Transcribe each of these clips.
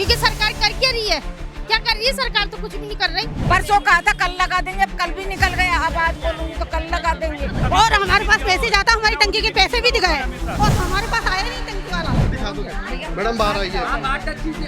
क्योंकि सरकार कर क्या रही है, क्या कर रही है सरकार? तो कुछ भी नहीं कर रही। परसों कहा था कल लगा देंगे, अब कल भी निकल गया, अब आज बोलूंगी तो कल लगा देंगे। और हमारे पास पैसे जाता, हमारी टंकी के पैसे भी दिखाए और हमारे पास आया नहीं टंकी वाला। दिखा दो मैडम, बाहर आइए,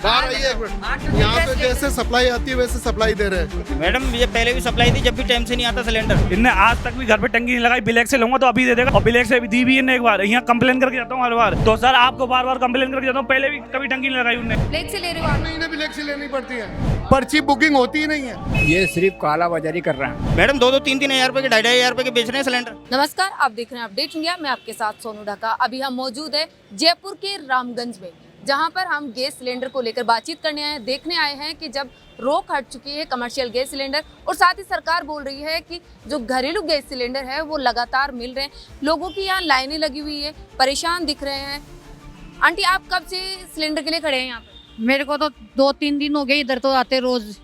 बाहर आइए एक मिनट। यहाँ पे जैसे सप्लाई आती है वैसे सप्लाई दे रहे हैं। मैडम ये पहले भी सप्लाई थी, जब भी टाइम से नहीं आता सिलेंडर। इनने आज तक भी घर पे टंकी नहीं लगाई, ब्लैक से लूंगा तो अभी दे देगा, और ब्लैक से भी दी भी इन्हें एक बार। यहाँ कंप्लेन करके जाता हूँ हर बार, तो सर आपको बार बार कंप्लेन करके जाता हूँ, पहले भी कभी टंकी नहीं लगाई उन्होंने। ब्लैक से ले रहे हो आप? महीने ब्लैक से लेनी पड़ती है, पर्ची बुकिंग होती ही नहीं है। ये सिर्फ काला बाजारी कर रहे हैं। मैडम 2-3 हजार रुपए के 2.5 हजार रुपए के बेच रहे हैं सिलेंडर। नमस्कार, आप देख रहे हैं अपडेट इंडिया। मैं आपके साथ सोनू ढाका। अभी हम मौजूद है जयपुर के रामगंज में, जहां पर हम गैस सिलेंडर को लेकर बातचीत करने आए हैं, देखने आए हैं कि जब रोक हट चुकी है कमर्शियल गैस सिलेंडर, और साथ ही सरकार बोल रही है कि जो घरेलू गैस सिलेंडर है वो लगातार मिल रहे हैं। लोगों की यहाँ लाइनें लगी हुई है, परेशान दिख रहे हैं। आंटी, आप कब से सिलेंडर के लिए खड़े हैं यहाँ पर? मेरे को तो 2-3 दिन हो गए इधर तो आते रोज,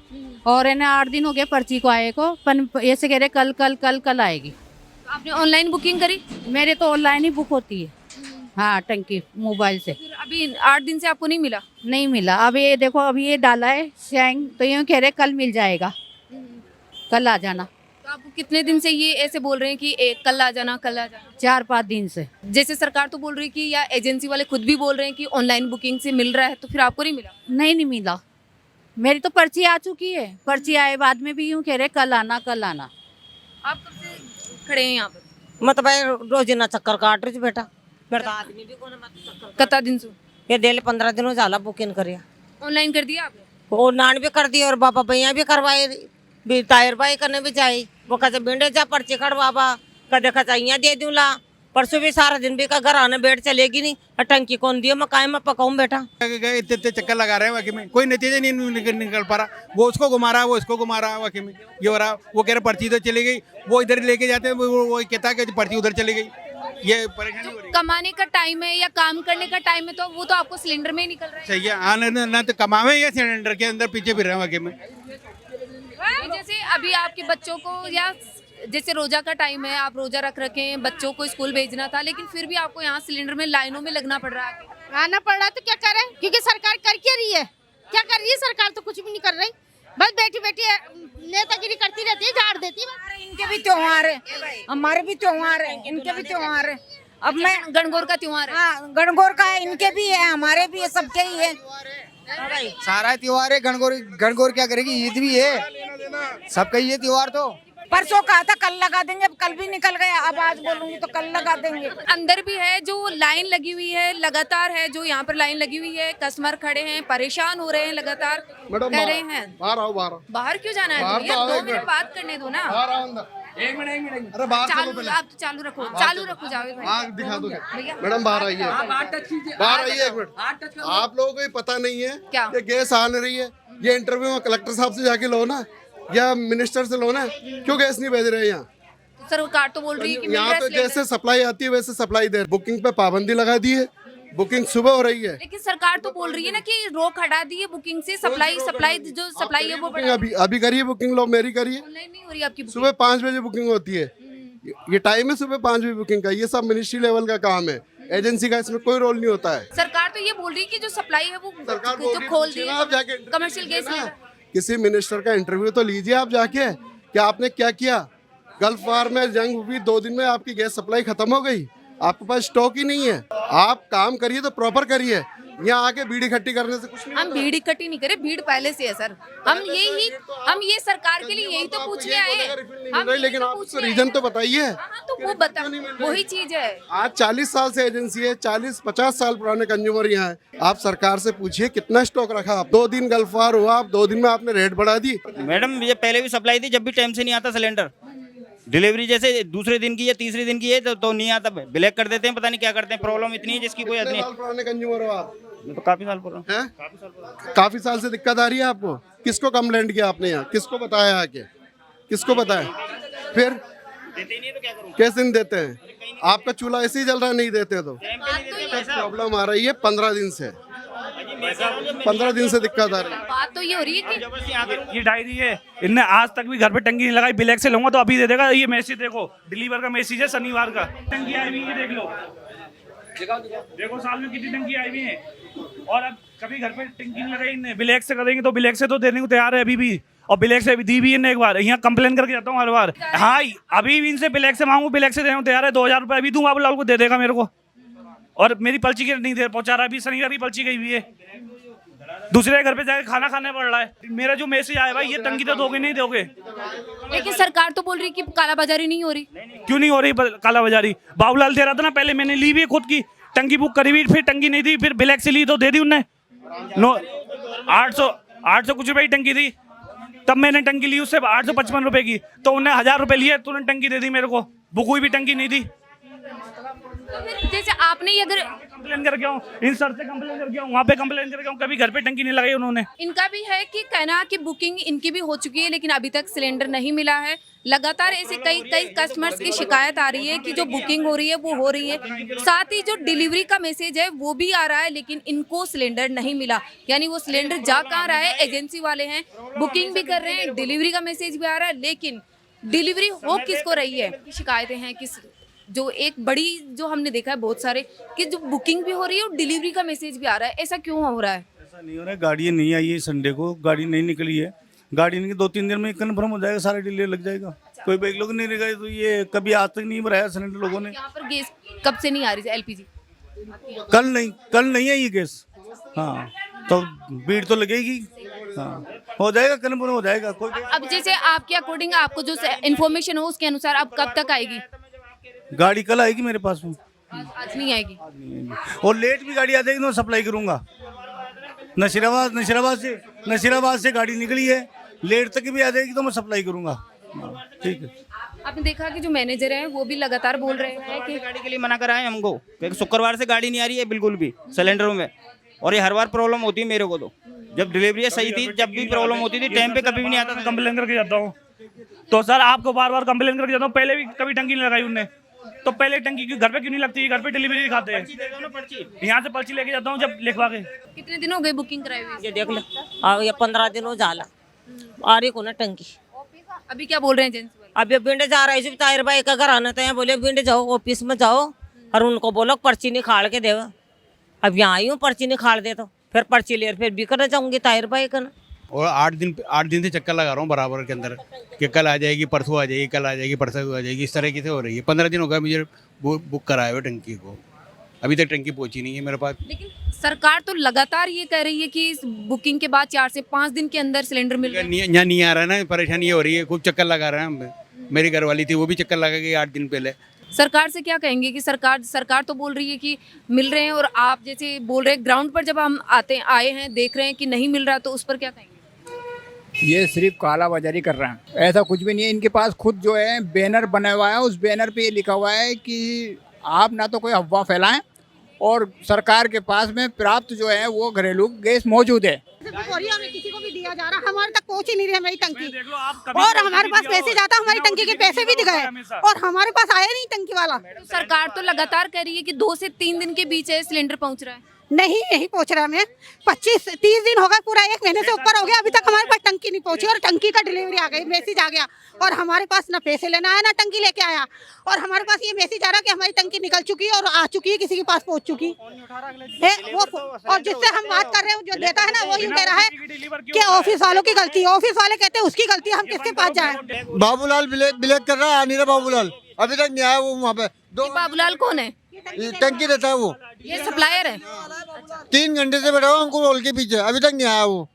और इन्हें 8 दिन हो गए पर्ची को आए को, पर ऐसे कह रहे कल कल कल कल आएगी। तो आपने ऑनलाइन बुकिंग करी? मेरे तो ऑनलाइन ही बुक होती है, हाँ, टंकी मोबाइल से। फिर अभी 8 दिन से आपको नहीं मिला? नहीं मिला। अब ये देखो, अभी ये डाला है सैंग, तो यूँ कह रहे कल मिल जाएगा, कल आ जाना। तो आपको कितने दिन से ये ऐसे बोल रहे हैं कि कल आ जाना, कल आ जाना? 4-5 दिन से। जैसे सरकार तो बोल रही है कि, या एजेंसी वाले खुद भी बोल रहे हैं कि ऑनलाइन बुकिंग से मिल रहा है, तो फिर आपको नहीं मिला? नहीं मिला। मेरी तो पर्ची आ चुकी है, पर्ची आए बाद में भी यूँ कह रहे कल आना कल आना। आप कब से खड़े हैं यहाँ पर? मत भाई रोजीना चक्कर काट रही बेटा, मेरा आदमी भी कोने मत चक्कर कितना दिन से? ये डेली 15 दिन झाला बुकिंग करिया, ऑनलाइन कर दिया आपने? वो नान भी कर दी और बाबा भैया भी करवाए, भी तायर भाई करने भी जाई, वो कहते बिंडे जा पर्ची खड़ बाबा, कदे खचाइया दे दूला। परसों भी सारा दिन भी का घर आने बैठ चलेगी नहीं, और टंकी कौन दियो, मैं काहे में पकाऊं बेटा। इतने चक्कर लगा रहे हैं वाकई में, कोई नतीजा नहीं निकल पा रहा। वो उसको घुमा रहा है, वो इसको घुमा रहा है, वाकई में ये हो रहा। वो कह रहे पर्ची तो चली गई, वो इधर लेके जाते हैं, वो कहता है कि पर्ची उधर चली गई। ये परेशानी हो रही है। कमाने का टाइम है या काम करने का टाइम है, तो वो तो आपको सिलेंडर में ही निकल रहा है। सही है, आने ना तो कमावे या सिलेंडर के अंदर पीछे फिर रहे हैं वाकई में। जैसे अभी आपके बच्चों को, या जैसे रोजा का टाइम है, आप रोजा रखे हैं, बच्चों को स्कूल भेजना था, लेकिन फिर भी आपको यहाँ सिलेंडर में लाइनों में लगना पड़ रहा है। आना पड़ रहा तो क्या करें, क्योंकि सरकार कर क्या रही है, क्या कर रही है सरकार? तो कुछ भी नहीं कर रही, बस बैठी बैठी नेतागिरी करती रहती है, झाड़ देती है। इनके भी त्योहार है, हमारे भी त्योहार है, इनके भी त्योहार है। अब मैं गणगौर का त्योहार है। हाँ, गणगौर का है, इनके भी है, हमारे भी है, सबके ही है। सारा त्योहार है। गणगौर क्या करेगी, ईद भी है, सबका ये त्योहार। तो परसों कहा था कल लगा देंगे, अब कल भी निकल गया, अब आज बोलूंगी तो कल लगा देंगे। अंदर भी है जो लाइन लगी हुई है, लगातार है जो यहाँ पर लाइन लगी हुई है, कस्टमर खड़े हैं, परेशान हो रहे हैं, लगातार कह रहे हैं। बाहर आओ, बाहर आओ। बाहर क्यों जाना है? बाहर भैया, तो आओ, 2 एक मिनट मिनट। बात करने दो ना। बाहर आओ अंदर। एक मिनट अरे बाहर चलो चालू, पहले। आप तो चालू रखो, चालू रखो जावेद भाई। आग दिखा दो मैडम, बाहर आइए, बाहर आइए एक मिनट। आप लोगों को ये पता नहीं है क्या? कि गैस आ नहीं रही है। ये इंटरव्यू में कलेक्टर साहब से जाके लो ना, या मिनिस्टर से लो ना, क्यों गैस नहीं भेज रहे यहाँ? सरकार तो बोल रही है कि मिल रहा यहाँ है पे सिलेंडर। जैसे सप्लाई आती है वैसे सप्लाई दे। बुकिंग पे पाबंदी लगा दी है, बुकिंग सुबह हो रही है। लेकिन सरकार तो बोल रही है ना कि रोक हटा दी है बुकिंग से, सप्लाई जो सप्लाई है वो बढ़ा। अभी करिए बुकिंग, लो मेरी करिए। ऑनलाइन नहीं हो रही आपकी बुकिंग। सुबह 5 बजे बुकिंग होती है, ये टाइम है सुबह 5 बजे बुकिंग का। ये सब मिनिस्ट्री लेवल का काम है, एजेंसी का इसमें कोई रोल नहीं होता है। सरकार तो ये बोल रही है कि जो सप्लाई है वो सरकार जो खोल दी आप जाके है कमर्शियल गैस सिलेंडर। किसी मिनिस्टर का इंटरव्यू तो लीजिए आप जाके, कि आपने क्या किया। गल्फ वार में जंग हुई, 2 दिन में आपकी गैस सप्लाई खत्म हो गई, आपके पास स्टॉक ही नहीं है। आप काम करिए तो प्रॉपर करिए, यहाँ आके भीड़ इकट्ठी करने से कुछ नहीं हम भीड़ इकट्ठी नहीं करे, भीड़ पहले से है सर। हम ये सरकार के लिए यही तो पूछने आए हैं। लेकिन आप रीजन तो बताइए। हाँ, तो वो बता, वही चीज है। आज 40 साल से एजेंसी है, 40-50 साल पुराने कंज्यूमर यहाँ है। आप सरकार से पूछिए कितना स्टॉक रखा आप। 2 दिन गल्फ वार हुआ, आप 2 दिन में आपने रेट बढ़ा दी। मैडम ये पहले भी सप्लाई थी, जब भी टाइम से नहीं आता सिलेंडर। डिलीवरी जैसे दूसरे दिन की या तीसरे दिन की है तो नहीं आता, ब्लैक कर देते हैं, पता नहीं क्या करते हैं। प्रॉब्लम इतनी है जिसकी कोई हद नहीं। पुराने कंज्यूमर हो आप? मैं तो काफी साल पुराना हैं? काफी साल से दिक्कत आ रही है आपको? किसको कंप्लेंट किया आपने यहाँ? किसको बताया आके? किसको बताया? फिर कैसे नहीं देते हैं? आपका चूल्हा ऐसे ही जल रहा है, नहीं देते तो प्रॉब्लम आ रही है। 15 दिन से 15 दिन से दिक्कत आ रही है। बात तो ये हो रही है कि ये डायरी है, इनने आज तक भी घर पे टंकी नहीं लगाई, ब्लैक से लूंगा तो अभी दे देगा। ये मैसेज देखो, डिलीवर का मैसेज है शनिवार का, टंकी आई हुई है, देख लो। देखो साल में कितनी टंकी आई हुई है, और अब कभी घर पे टंकी नहीं लगाई इनने। ब्लैक से करेंगे तो ब्लैक से तो देने को तैयार है अभी भी, और ब्लैक से दी भी इनने एक बार। यहाँ कंप्लेन करके जाता हूँ हर बार। हाँ अभी भी इनसे ब्लैक से मांगू, ब्लैक से देने को तैयार है। 2000 रुपये अभी दूँ बाबूलाल को, दे देगा मेरे को। और मेरी पर्ची के नहीं दे पहुंचा रहा, अभी शनिवार की पर्ची गई हुई है, दूसरे घर पे जाके खाना खाने पड़ रहा है। मेरा जो मैसेज आया भाई, ये टंकी तो दोगे नहीं दोगे। लेकिन सरकार तो बोल रही कि कालाबाजारी नहीं हो रही। क्यों नहीं हो रही कालाबाजारी? बाबूलाल दे रहा था ना पहले, मैंने ली भी खुद की टंकी बुक करी हुई, फिर टंकी नहीं दी, फिर ब्लैक से ली तो दे दी उनने। 800 कुछ रुपए की टंकी थी, तब मैंने टंकी ली उससे 855 रुपए की, तो उन्हें 1000 रुपए लिए, तो उन्होंने टंकी दे दी मेरे को, बुक हुई भी टंकी नहीं दी। जैसे आपने ये अगर कंप्लेन करके आऊँ, इन सर से कंप्लेन करके आऊँ, वहाँ पे कंप्लेन करके आऊँ, कभी घर पे टंकी नहीं लगाई उन्होंने। इनका भी है कि कहना कि बुकिंग इनकी भी हो चुकी है, लेकिन अभी तक सिलेंडर नहीं मिला है। लगातार ऐसे कई कस्टमर्स की शिकायत आ रही है कि जो बुकिंग हो रही है वो हो रही है, साथ ही जो डिलीवरी का मैसेज है वो भी आ रहा है, लेकिन इनको सिलेंडर नहीं मिला। यानी वो सिलेंडर जा कहाँ रहा है? एजेंसी वाले हैं, बुकिंग भी कर रहे हैं, डिलीवरी का मैसेज भी आ रहा है, लेकिन डिलीवरी हो किसको रही है? शिकायतें हैं कि जो एक बड़ी जो हमने देखा है बहुत सारे कि जो बुकिंग भी हो रही है और डिलीवरी का मैसेज भी आ रहा है। ऐसा क्यों हो रहा है? ऐसा नहीं हो रहा है, गाड़ी नहीं आई है संडे को, गाड़ी नहीं निकली है। गाड़ी नहीं, 2-3 दिन में कन्फर्म हो जाएगा, सारा डिले लग जाएगा। कोई बैग लोग नहीं रहेगा, तो ये कभी आज तक नहीं भराया सिलेंडर लोगों ने। यहाँ पर गैस कब से नहीं आ रही है? एलपीजी कल नहीं आई ये गैस। हाँ तो भीड़ तो लगेगी। हाँ हो जाएगा, कन्फर्म हो जाएगा। कोई अब जैसे आपके अकॉर्डिंग आपको जो इन्फॉर्मेशन हो उसके अनुसार अब कब तक आएगी? गाड़ी कल आएगी मेरे पास में, आज नहीं आएगी। और लेट भी गाड़ी आ जाएगी तो सप्लाई करूंगा। नशीराबाद से गाड़ी निकली है, लेट तक भी आ जाएगी तो मैं सप्लाई करूंगा। ठीक है। आपने देखा कि जो मैनेजर हैं वो भी लगातार बोल रहे हैं कि गाड़ी के लिए मना करा है हमको, क्योंकि शुक्रवार से गाड़ी नहीं आ रही है बिल्कुल भी सिलेंडरों में, और ये हर बार प्रॉब्लम होती है मेरे को। तो जब डिलीवरी सही थी, जब भी प्रॉब्लम होती थी टाइम पे कभी भी नहीं आता था। कंप्लेन करके जाता हूँ तो सर आपको बार कंप्लेन करके जाता हूँ। पहले भी कभी टंकी नहीं लगाई उनने, तो पहले टंकी घर पे क्यों नहीं लगती? घर पे डिलीवरी दिखाते हैं, यहाँ से पर्ची लेके जाता हूँ जब लिखवा के। कितने दिन हो गए बुकिंग कराई हुई? ये देख लो, ये 15 दिन हो जाला आ रही को ना टंकी। अभी क्या बोल रहे हैं एजेंसी वाले? अब ये बिंडे जा रहा है, ताहिर भाई का घर आना था, बोले बिंडे जाओ ऑफिस में जाओ और उनको बोलो पर्ची निकाल के देवा। अब यहाँ आई हूँ, पर्ची निकाल दे तो फिर पर्ची ले फिर भी करना चाहूंगी ताहिर भाई का ना। और 8 दिन से चक्कर लगा रहा हूँ बराबर के अंदर कि कल आ जाएगी, परसों आ जाएगी, कल आ जाएगी, परसों आ जाएगी, इस तरह की से हो रही है। 15 दिन हो गया मुझे बुक कराए हुए टंकी को, अभी तक टंकी पहुंची नहीं है मेरे पास। लेकिन सरकार तो लगातार ये कह रही है कि इस बुकिंग के बाद 4 से 5 दिन के अंदर सिलेंडर मिल रहा है। यहाँ नहीं आ रहा है ना, परेशानी ये हो रही है, खूब चक्कर लगा रहे हैं। मेरी घरवाली थी, वो भी चक्कर लगा गई 8 दिन पहले। सरकार से क्या कहेंगे कि सरकार तो बोल रही है कि मिल रहे हैं, और आप जैसे बोल रहे हैं ग्राउंड पर जब हम आए हैं देख रहे हैं कि नहीं मिल रहा, तो उस पर क्या कहेंगे? ये सिर्फ कालाबाजारी कर रहे हैं, ऐसा कुछ भी नहीं है। इनके पास खुद जो है बैनर बना हुआ है, उस बैनर पे ये लिखा हुआ है कि आप ना तो कोई अफवाह फैलाएं, और सरकार के पास में प्राप्त जो है वो घरेलू गैस मौजूद है। किसी को भी दिया जा रहा, हमारे तक पहुंच ही नहीं रही हमारी टंकी, और हमारे पास पैसे जाता, हमारी टंकी के पैसे भी गए और हमारे पास आया नहीं टंकी वाला। तो सरकार तो लगातार कह रही है कि 2 से 3 दिन के बीच है सिलेंडर पहुंच रहा है। नहीं पहुंच रहा। मैं 25-30 दिन हो गए, पूरा 1 महीने से ऊपर हो गया, अभी तक हमारे पास टंकी नहीं पहुंची, और टंकी का डिलीवरी आ गई, मैसेज आ गया, और हमारे पास ना पैसे लेना आया ना टंकी लेके आया, और हमारे पास ये मैसेज आ रहा कि हमारी टंकी निकल चुकी है और आ चुकी है, किसी के पास पहुंच चुकी है वो। और जिससे हम बात कर रहे हैं जो देता है ना, वो यूँ कह रहा है कि ऑफिस वालों की गलती है। ऑफिस वाले कहते हैं उसकी गलती है, हम किसके पास जाए? बाबूलाल ब्लैक कर रहा है, अनिरा बाबूलाल अभी तक नहीं आया वो वहाँ पे। बाबूलाल कौन है? टंकी देता है वो, ये सप्लायर है। 3 घंटे से बैठा हुआ अंकुर हॉल के पीछे, अभी तक नहीं आया वो।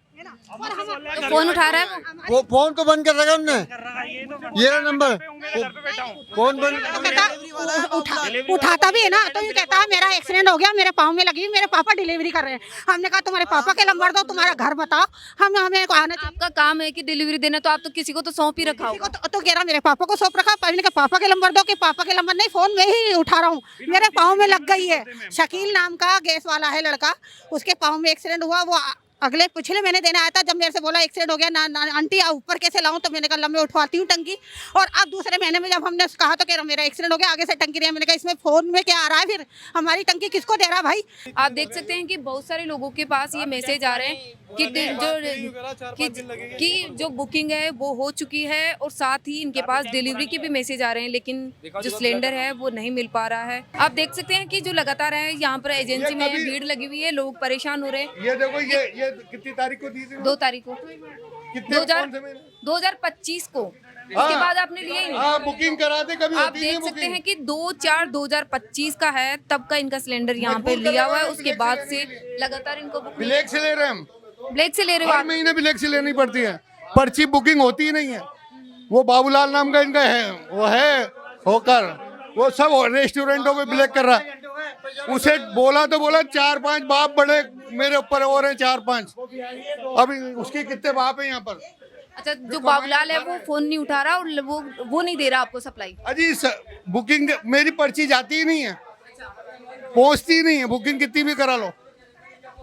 तो फोन उठा रहा है वो फोन तो बंद कर रखा हमने, ये रहा नंबर, फोन बंद उठाता भी है ना, तो ये कहता है मेरा एक्सीडेंट हो गया, मेरे पाँव में लगी, मेरे पापा डिलीवरी कर रहे हैं। हमने कहा तुम्हारे पापा के नंबर दो, तुम्हारा घर बताओ, हमें आना चाहिए। आपका काम है कि डिलीवरी देना, तो आप तो किसी को तो सौंप ही रखा होगा। तो कह रहा मेरे पापा को सौंप रखा, मैंने कहा पापा के नंबर दो, कि पापा के नंबर नहीं, फोन में ही उठा रहा हूँ, मेरे पाँव में लग गई है। शकील नाम का गैस वाला है लड़का, उसके पाँव में एक्सीडेंट हुआ, वो अगले पिछले महीने देने आया था, जब मेरे से बोला एक्सीडेंट हो गया ना आंटी आप ऊपर कैसे लाऊं, तो मैंने कहा मैं उठवाती हूँ टंकी। और अब दूसरे महीने में जब हमने कहा तो कह रहा मेरा एक्सीडेंट हो गया, आगे से टंकी नहीं है। मैंने कहा इसमें फोन में क्या आ रहा है, फिर हमारी टंकी किसको दे रहा है भाई। आप देख सकते हैं कि बहुत सारे लोगों के पास ये मैसेज आ रहे हैं कि जो बुकिंग है वो हो चुकी है, और साथ ही इनके पास डिलीवरी के भी मैसेज आ रहे हैं, लेकिन जो सिलेंडर है वो नहीं मिल पा रहा है। आप देख सकते हैं कि जो लगातार है यहाँ पर एजेंसी में भीड़ लगी हुई है, लोग परेशान हो रहे हैं। ये देखो ये कितनी तारीख को दी थी? 2 तारीख को 2025 को, उसके बाद आपने लिया ही नहीं। बुकिंग कराते कभी आप देख सकते हैं कि 2/4/2025 का है, तब का इनका सिलेंडर यहाँ पे लिया हुआ है। उसके बाद से लगातार इनको ब्लैक से ले रहे हैं हम, ब्लैक से ले रहे हो आप। महीने ब्लैक से लेनी पड़ती है, पर्ची बुकिंग होती ही नहीं है। वो बाबूलाल नाम का इनका है, वो है होकर, वो सब रेस्टोरेंटों में ब्लैक कर रहा है। उसे बोला तो बोला 4-5 बाप बड़े मेरे ऊपर और हैं 4-5, अभी उसके कितने बाप हैं यहाँ पर। अच्छा, जो बाबूलाल है वो फोन नहीं उठा रहा और वो नहीं दे रहा आपको सप्लाई। अजी बुकिंग मेरी पर्ची जाती ही नहीं है, पहुँचती ही नहीं है, बुकिंग कितनी भी करा लो।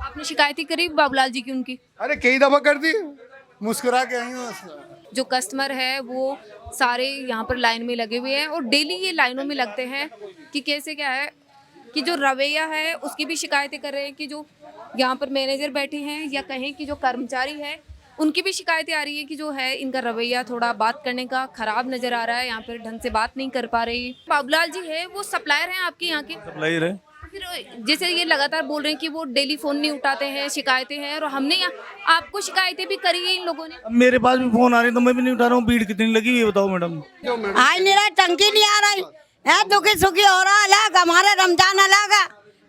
आपने शिकायत ही करी बाबूलाल जी की उनकी? अरे कई दफा कर दी, मुस्कुरा के आई हूँ। जो कस्टमर है वो सारे यहाँ पर लाइन में लगे हुए हैं, और डेली ये लाइनों में लगते हैं कि कैसे क्या है कि जो रवैया है उसकी भी शिकायतें कर रहे हैं, कि जो यहाँ पर मैनेजर बैठे हैं या कहें कि जो कर्मचारी है उनकी भी शिकायतें आ रही है कि जो है इनका रवैया थोड़ा बात करने का खराब नजर आ रहा है, यहाँ पर ढंग से बात नहीं कर पा रही। बाबूलाल जी है वो सप्लायर हैं आपके यहाँ के? सप्लायर है। फिर जैसे ये लगातार बोल रहे हैं कि वो डेली फोन नहीं उठाते हैं, शिकायतें हैं, और हमने आपको शिकायतें भी करी है इन लोगों ने। अब मेरे पास भी फोन आ रहे हैं तो मैं भी नहीं उठा रहा हूँ। भीड़ कितनी लगी हुई है बताओ मैडम। आज नहीं रहा, टंकी नहीं आ रही है, दुखी सुखी हो रहा अलग, हमारे रमजान अलग है,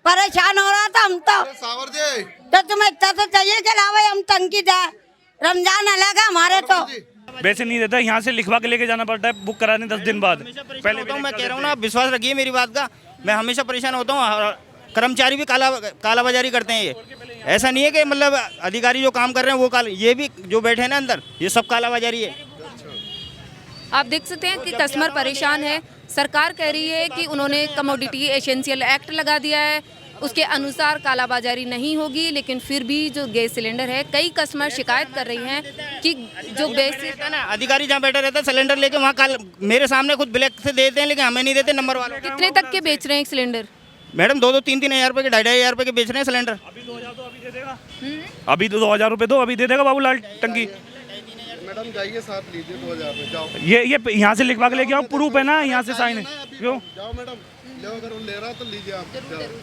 परेशान हो रहा था हम तो तुम्हें इतना तो चाहिए कि लावे हम टंकी जाए, रमजान अलग है हमारे तो। वैसे नहीं देता, यहाँ से लिखवा के लेके जाना पड़ता है, बुक कराने 10 दिन बाद। पहले मैं कह रहा हूँ ना, विश्वास रखिए मेरी बात का, मैं हमेशा परेशान होता हूँ। कर्मचारी भी कालाबाजारी करते हैं। ये ऐसा नहीं है कि मतलब अधिकारी जो काम कर रहे हैं वो ये भी जो बैठे हैं ना अंदर, ये सब कालाबाजारी है। आप देख सकते हैं कि कस्टमर परेशान है। सरकार कह रही है कि उन्होंने कमोडिटी एसेंशियल एक्ट लगा दिया है, उसके अनुसार कालाबाजारी नहीं होगी, लेकिन फिर भी जो गैस सिलेंडर है, कई कस्टमर शिकायत कर रही हैं कि जो बेसिक है ना, अधिकारी जहाँ बैठा रहता है सिलेंडर लेके वहाँ मेरे सामने खुद ब्लैक से देते हैं, लेकिन हमें नहीं देते नंबर वालों। कितने तक के बेच रहे हैं एक सिलेंडर? मैडम 2-3 हज़ार रुपये के, 2,500 रुपये के बेच रहे हैं सिलेंडर। अभी 2000 तो अभी दे देगा, अभी तो 2000 रुपये दो, अभी दे देगा बाबूलाल टंकी। मैडम जाइए साथ लीजिए 2000 में, जाओ। ये यहाँ से लिखवा के लेके आओ, प्रूफ है ना, यहाँ से साइन है। क्यों जाओ मैडम, अगर वो ले रहा तो लीजिए आप,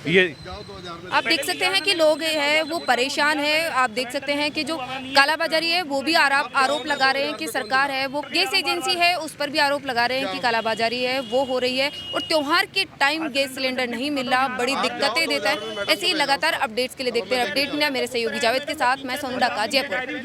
ये जाओ 2000 में। आप देख सकते हैं कि लोग है वो परेशान है। आप देख सकते हैं कि जो कालाबाजारी है वो भी आरोप लगा रहे हैं कि सरकार है वो गैस एजेंसी है उस पर भी आरोप लगा रहे हैं कि कालाबाजारी है वो हो रही है, और त्योहार के टाइम गैस सिलेंडर नहीं मिल रहा, बड़ी दिक्कतें देता है। ऐसे ही लगातार अपडेट्स के लिए देखते हैं अपडेट इंडिया। मेरे सहयोगी जावेद के साथ मैं सोनू ढाका, जयपुर।